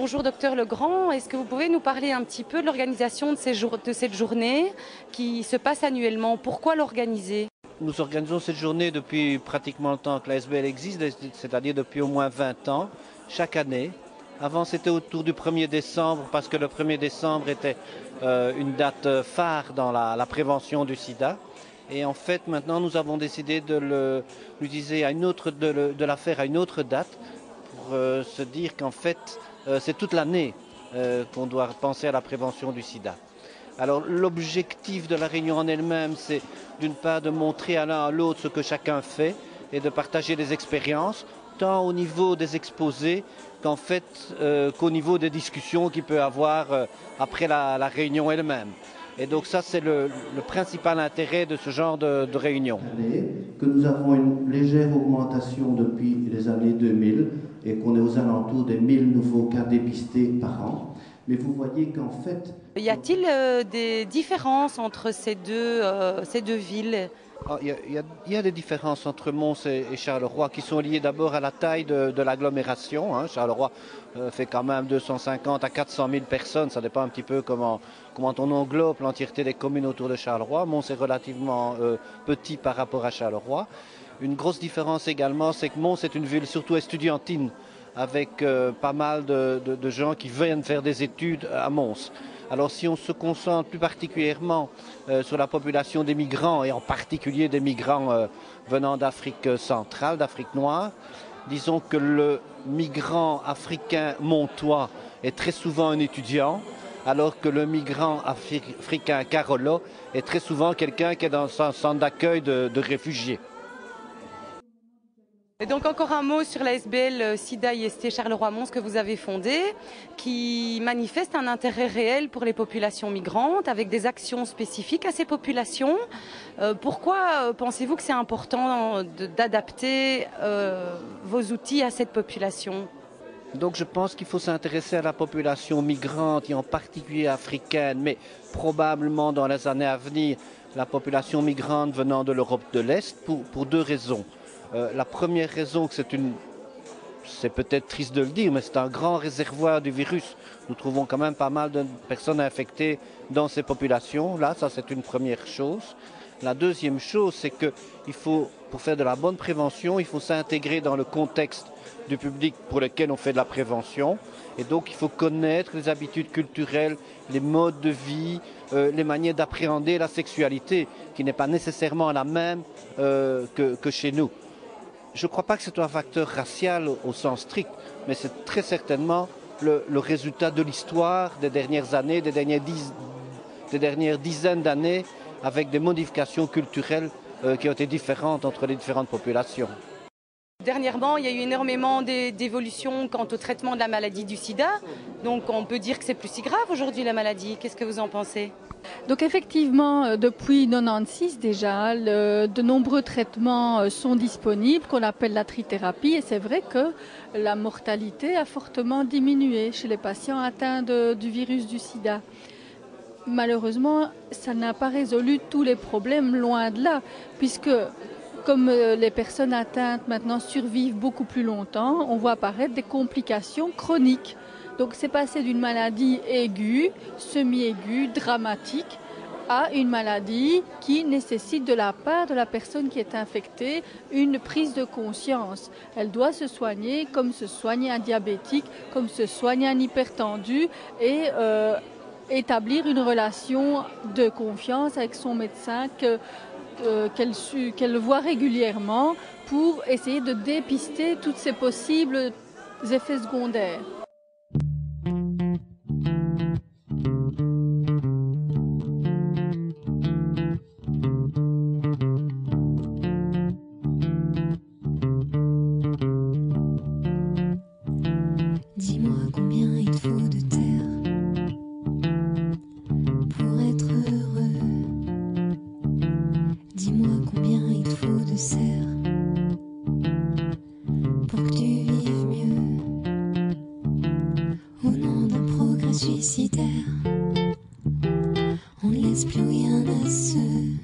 Bonjour docteur Legrand, est-ce que vous pouvez nous parler un petit peu de l'organisation de cette journée qui se passe annuellement? Pourquoi l'organiser? Nous organisons cette journée depuis pratiquement le temps que l'ASBL existe, c'est-à-dire depuis au moins 20 ans, chaque année. Avant c'était autour du 1er décembre parce que le 1er décembre était une date phare dans la prévention du sida. Et en fait maintenant nous avons décidé de la faire à une autre date pour se dire qu'en fait c'est toute l'année qu'on doit penser à la prévention du sida. Alors l'objectif de la réunion en elle-même, c'est d'une part de montrer à l'un à l'autre ce que chacun fait et de partager des expériences, tant au niveau des exposés qu'au niveau des discussions qu'il peut avoir après la réunion elle-même. Et donc ça, c'est le principal intérêt de ce genre de réunion. Que nous avons une légère augmentation depuis les années 2000 et qu'on est aux alentours des 1000 nouveaux cas dépistés par an. Mais vous voyez qu'en fait... Y a-t-il des différences entre ces deux villes? Il y a des différences entre Mons et Charleroi qui sont liées d'abord à la taille de l'agglomération. Charleroi fait quand même 250 à 400 000 personnes, ça dépend un petit peu comment on englobe l'entièreté des communes autour de Charleroi. Mons est relativement petit par rapport à Charleroi. Une grosse différence également, c'est que Mons est une ville surtout estudiantine, avec pas mal de gens qui viennent faire des études à Mons. Alors si on se concentre plus particulièrement sur la population des migrants, et en particulier des migrants venant d'Afrique centrale, d'Afrique noire, disons que le migrant africain montois est très souvent un étudiant, alors que le migrant africain Carolo est très souvent quelqu'un qui est dans un centre d'accueil de réfugiés. Et donc encore un mot sur l'ASBL SIDA-IST Charleroi-Mons que vous avez fondé, qui manifeste un intérêt réel pour les populations migrantes, avec des actions spécifiques à ces populations. Pourquoi pensez-vous que c'est important d'adapter vos outils à cette population ? Donc je pense qu'il faut s'intéresser à la population migrante et en particulier africaine, mais probablement dans les années à venir, la population migrante venant de l'Europe de l'Est pour deux raisons. La première raison, c'est peut-être triste de le dire, mais c'est un grand réservoir du virus. Nous trouvons quand même pas mal de personnes infectées dans ces populations-là, ça c'est une première chose. La deuxième chose, c'est qu'il faut, pour faire de la bonne prévention, il faut s'intégrer dans le contexte du public pour lequel on fait de la prévention. Et donc il faut connaître les habitudes culturelles, les modes de vie, les manières d'appréhender la sexualité, qui n'est pas nécessairement la même que chez nous. Je ne crois pas que c'est un facteur racial au sens strict, mais c'est très certainement le résultat de l'histoire des dernières années, des dernières dizaines d'années, avec des modifications culturelles qui ont été différentes entre les différentes populations. Dernièrement, il y a eu énormément d'évolutions quant au traitement de la maladie du sida. Donc on peut dire que c'est plus si grave aujourd'hui la maladie. Qu'est-ce que vous en pensez ? Donc effectivement, depuis 1996 déjà, de nombreux traitements sont disponibles, qu'on appelle la trithérapie. Et c'est vrai que la mortalité a fortement diminué chez les patients atteints du virus du sida. Malheureusement, ça n'a pas résolu tous les problèmes, loin de là, puisque comme les personnes atteintes maintenant survivent beaucoup plus longtemps, on voit apparaître des complications chroniques. Donc c'est passé d'une maladie aiguë, semi-aiguë, dramatique, à une maladie qui nécessite de la part de la personne qui est infectée une prise de conscience. Elle doit se soigner comme se soigne un diabétique, comme se soigne un hypertendu et établir une relation de confiance avec son médecin qu'elle voit régulièrement pour essayer de dépister tous ces possibles effets secondaires. Dis-moi combien il faut de terre pour être heureux. Dis-moi combien il faut de serre pour que tu vives mieux. Au nom d'un progrès suicidaire, on ne laisse plus rien à ceux